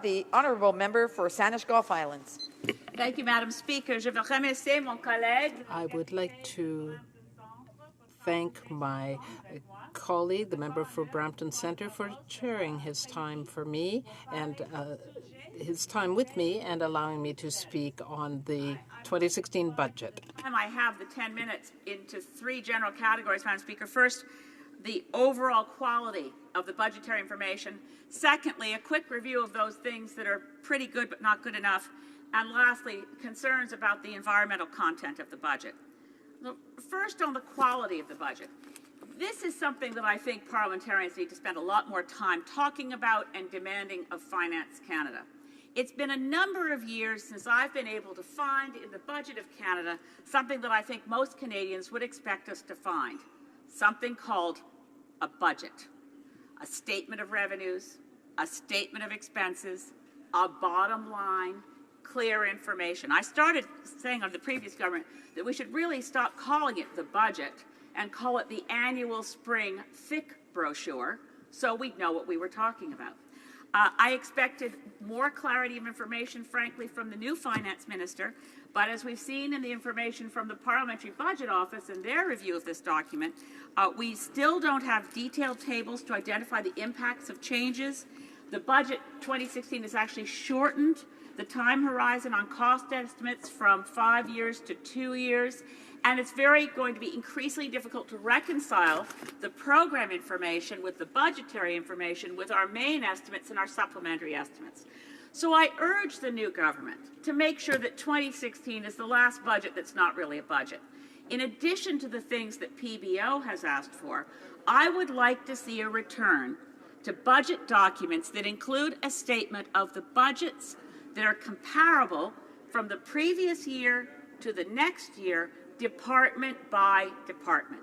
The honourable member for Saanich Gulf Islands. Thank you, Madam Speaker. Je veux remercier mon collègue. I would like to thank my colleague, the member for Brampton Centre, for sharing his time for me and his time with me and allowing me to speak on the 2016 budget. I have the 10 minutes into three general categories, Madam Speaker. First, the overall quality of the budgetary information. Secondly, a quick review of those things that are pretty good but not good enough. And lastly, concerns about the environmental content of the budget. First, on the quality of the budget. This is something that I think parliamentarians need to spend a lot more time talking about and demanding of Finance Canada. It's been a number of years since I've been able to find in the budget of Canada something that I think most Canadians would expect us to find, something called a budget, a statement of revenues, a statement of expenses, a bottom line, clear information. I started saying under the previous government that we should really stop calling it the budget and call it the annual spring thick brochure so we'd know what we were talking about. I expected more clarity of information, frankly, from the new finance minister, but as we've seen in the information from the Parliamentary Budget Office and their review of this document, we still don't have detailed tables to identify the impacts of changes. The budget 2016 has actually shortened the time horizon on cost estimates from 5 years to 2 years, and it's going to be increasingly difficult to reconcile the program information with the budgetary information with our main estimates and our supplementary estimates. So I urge the new government to make sure that 2016 is the last budget that's not really a budget. In addition to the things that PBO has asked for, I would like to see a return to budget documents that include a statement of the budgets that are comparable from the previous year to the next year, department by department.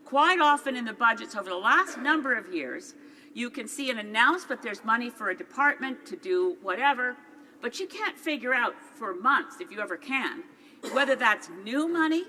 Quite often in the budgets over the last number of years, you can see an announcement there's money for a department to do whatever, but you can't figure out for months, if you ever can, whether that's new money,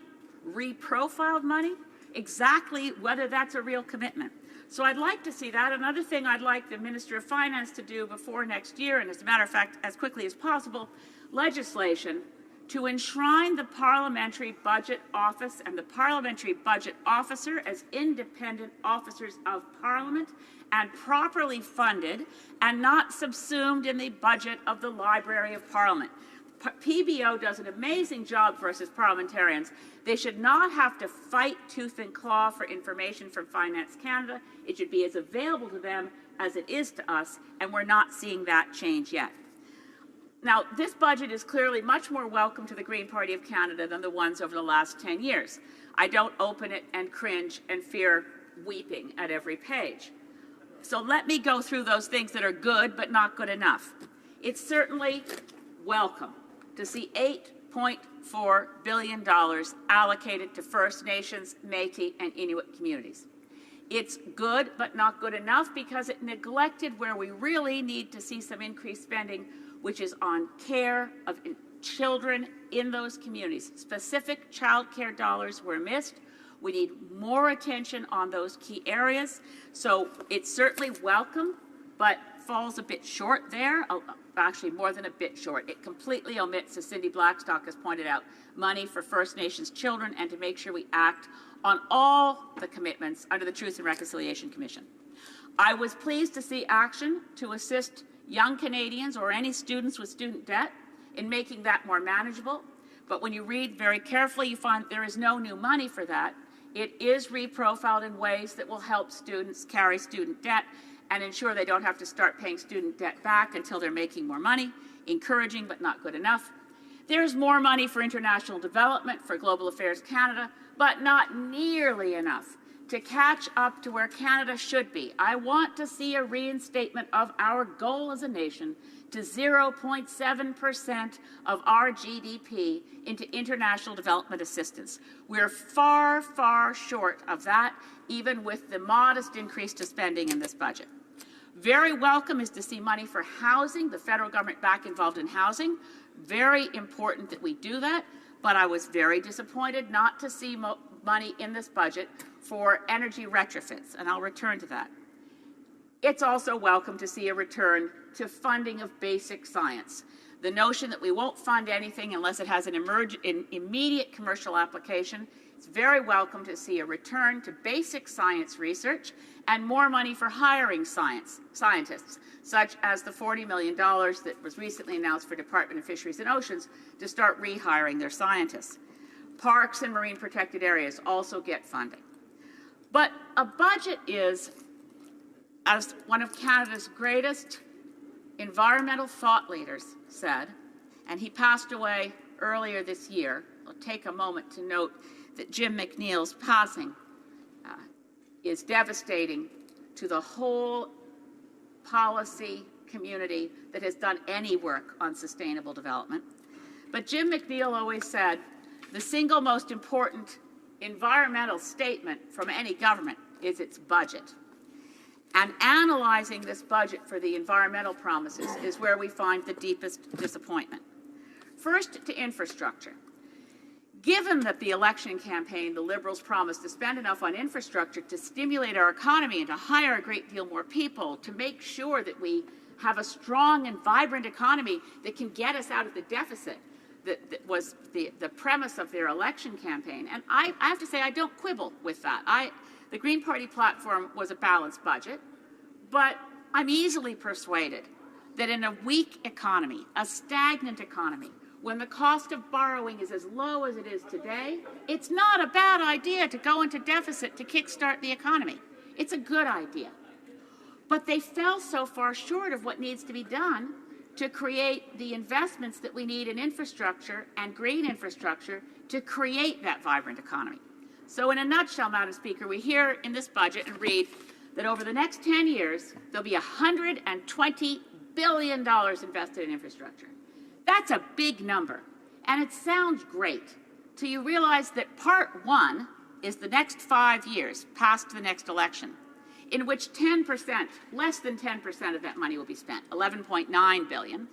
reprofiled money, exactly whether that's a real commitment. So I'd like to see that. Another thing I'd like the Minister of Finance to do before next year, and as a matter of fact, as quickly as possible, legislation to enshrine the Parliamentary Budget Office and the Parliamentary Budget Officer as independent officers of Parliament and properly funded and not subsumed in the budget of the Library of Parliament. PBO does an amazing job for us as parliamentarians. They should not have to fight tooth and claw for information from Finance Canada. It should be as available to them as it is to us, and we're not seeing that change yet. Now, this budget is clearly much more welcome to the Green Party of Canada than the ones over the last 10 years. I don't open it and cringe and fear weeping at every page. So let me go through those things that are good but not good enough. It's certainly welcome to see $8.4 billion allocated to First Nations, Métis, and Inuit communities. It's good but not good enough because it neglected where we really need to see some increased spending, which is on care of children in those communities. Specific child care dollars were missed. We need more attention on those key areas. So it's certainly welcome, but falls a bit short there, actually more than a bit short. It completely omits, as Cindy Blackstock has pointed out, money for First Nations children and to make sure we act on all the commitments under the Truth and Reconciliation Commission. I was pleased to see action to assist young Canadians or any students with student debt in making that more manageable. But when you read very carefully, you find there is no new money for that. It is reprofiled in ways that will help students carry student debt and ensure they don't have to start paying student debt back until they're making more money. Encouraging, but not good enough. There's more money for international development for Global Affairs Canada, but not nearly enough to catch up to where Canada should be. I want to see a reinstatement of our goal as a nation to 0.7% of our GDP into international development assistance. We're far, far short of that, even with the modest increase to spending in this budget. Very welcome is to see money for housing, the federal government back involved in housing. Very important that we do that, but I was very disappointed not to see money in this budget for energy retrofits, and I'll return to that. It's also welcome to see a return to funding of basic science. The notion that we won't fund anything unless it has an immediate commercial application. It's very welcome to see a return to basic science research and more money for hiring scientists, such as the $40 million that was recently announced for Department of Fisheries and Oceans to start rehiring their scientists. Parks and marine protected areas also get funding. But a budget is, as one of Canada's greatest environmental thought leaders said, and he passed away earlier this year. I'll take a moment to note that Jim McNeil's passing is devastating to the whole policy community that has done any work on sustainable development. But Jim McNeil always said the single most important environmental statement from any government is its budget. And analyzing this budget for the environmental promises is where we find the deepest disappointment. First, to infrastructure. Given that the election campaign, the Liberals promised to spend enough on infrastructure to stimulate our economy and to hire a great deal more people, to make sure that we have a strong and vibrant economy that can get us out of the deficit, that was the premise of their election campaign. And I have to say, I don't quibble with that. The Green Party platform was a balanced budget, but I'm easily persuaded that in a weak economy, a stagnant economy, when the cost of borrowing is as low as it is today, it's not a bad idea to go into deficit to kickstart the economy. It's a good idea. But they fell so far short of what needs to be done to create the investments that we need in infrastructure and green infrastructure to create that vibrant economy. So in a nutshell, Madam Speaker, we hear in this budget and read that over the next 10 years, there'll be $120 billion invested in infrastructure. That's a big number, and it sounds great till you realize that part one is the next 5 years past the next election, in which 10%, less than 10% of that money will be spent, $11.9 billion.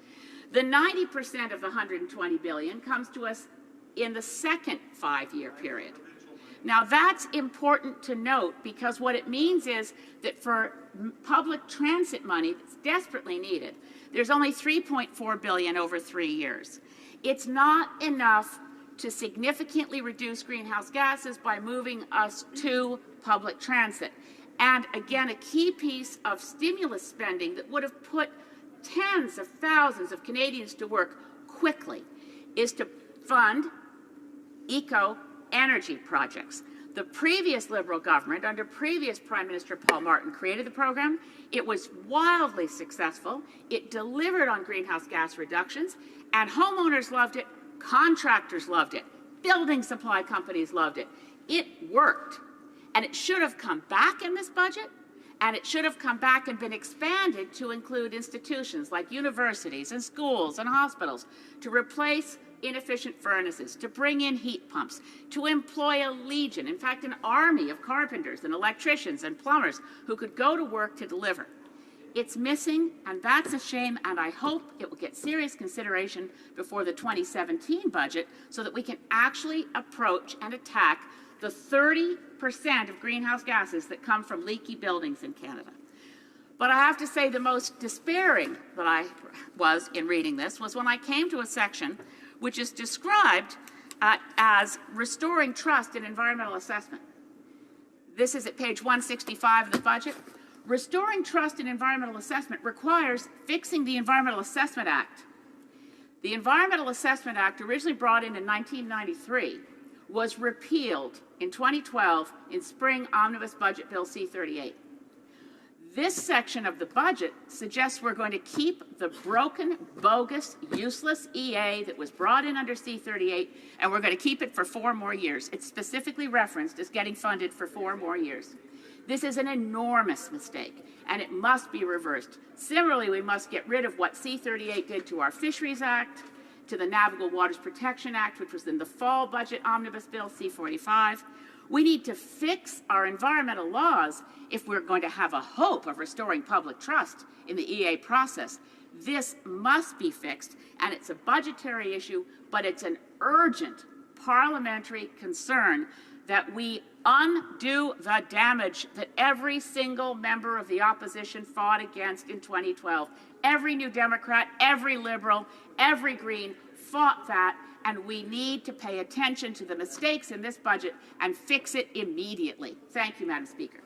The 90% of the $120 billion comes to us in the second 5-year period. Now, that's important to note because what it means is that for public transit money that's desperately needed, there's only $3.4 billion over 3 years. It's not enough to significantly reduce greenhouse gases by moving us to public transit. And again, a key piece of stimulus spending that would have put tens of thousands of Canadians to work quickly is to fund eco-energy projects. The previous Liberal government, under previous Prime Minister Paul Martin, created the program. It was wildly successful. It delivered on greenhouse gas reductions, and homeowners loved it, contractors loved it, building supply companies loved it. It worked. And it should have come back in this budget, and it should have come back and been expanded to include institutions like universities and schools and hospitals to replace inefficient furnaces, to bring in heat pumps, to employ a legion, in fact, an army of carpenters and electricians and plumbers who could go to work to deliver. It's missing, and that's a shame, and I hope it will get serious consideration before the 2017 budget so that we can actually approach and attack the 30% of greenhouse gases that come from leaky buildings in Canada. But I have to say the most despairing that I was in reading this was when I came to a section which is described as restoring trust in environmental assessment. This is at page 165 of the budget. Restoring trust in environmental assessment requires fixing the Environmental Assessment Act. The Environmental Assessment Act, originally brought in 1993, was repealed in 2012 in spring Omnibus Budget Bill C-38. This section of the budget suggests we're going to keep the broken, bogus, useless EA that was brought in under C-38, and we're going to keep it for 4 more years. It's specifically referenced as getting funded for 4 more years. This is an enormous mistake, and it must be reversed. Similarly, we must get rid of what C-38 did to our Fisheries Act, to the Navigable Waters Protection Act, which was in the fall budget omnibus bill, C-45. We need to fix our environmental laws if we're going to have a hope of restoring public trust in the EA process. This must be fixed, and it's a budgetary issue, but it's an urgent parliamentary concern that we undo the damage that every single member of the opposition fought against in 2012. Every New Democrat, every Liberal, every Green fought that, and we need to pay attention to the mistakes in this budget and fix it immediately. Thank you, Madam Speaker.